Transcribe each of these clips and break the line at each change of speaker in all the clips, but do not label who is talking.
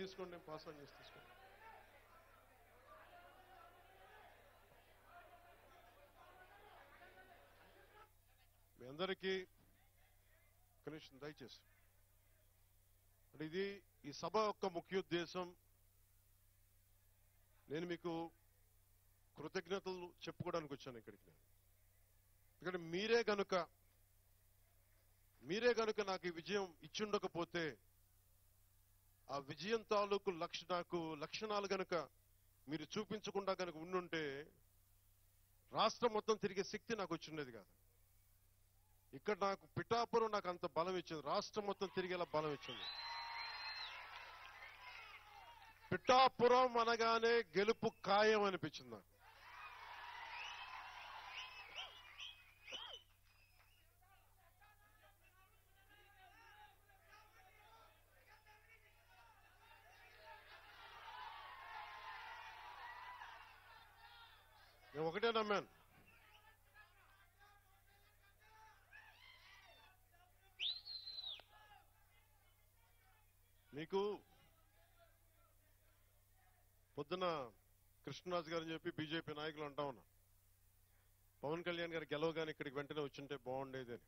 తీసుకోండి, pass on చేసి తీసుకోండి. మీ అందరికీ కనీసం దయచేసి అంటే ఇది ఈ సభ యొక్క ముఖ్య ఉద్దేశం నేను మీకు కృతజ్ఞతలు చెప్పుకోవడానికి వచ్చాను ఇక్కడికి. నేను ఎందుకంటే మీరే గనుక నాకు ఈ విజయం ఇచ్చుండకపోతే ఆ విజయం తాలూకు నాకు లక్షణాలు గనుక మీరు చూపించకుండా గనుక ఉండుంటే రాష్ట్రం మొత్తం తిరిగే శక్తి నాకు వచ్చిండేది కాదు. ఇక్కడ నాకు పిఠాపురం నాకు అంత బలం ఇచ్చింది, రాష్ట్రం మొత్తం తిరిగేలా బలం ఇచ్చింది. పిఠాపురం అనగానే గెలుపు ఖాయం అనిపించింది నాకు. నేను ఒకటే నమ్మాను, మీకు పొద్దున కృష్ణరాజు గారని చెప్పి బీజేపీ నాయకులు అంటా ఉన్నా, పవన్ కళ్యాణ్ గారు గెలవగానే ఇక్కడికి వెంటనే వచ్చింటే బాగుండేది అని.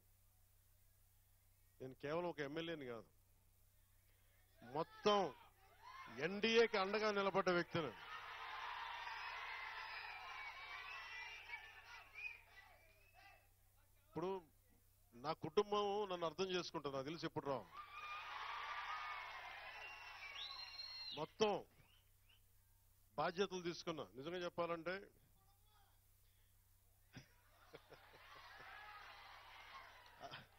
నేను కేవలం ఒక ఎమ్మెల్యేని కాదు, మొత్తం ఎన్డీఏకి అండగా నిలబడ్డ వ్యక్తిని. ఇప్పుడు నా కుటుంబం నన్ను అర్థం చేసుకుంటుంది, నాకు తెలిసి ఎప్పుడు రావు. మొత్తం బాధ్యతలు తీసుకున్నా. నిజంగా చెప్పాలంటే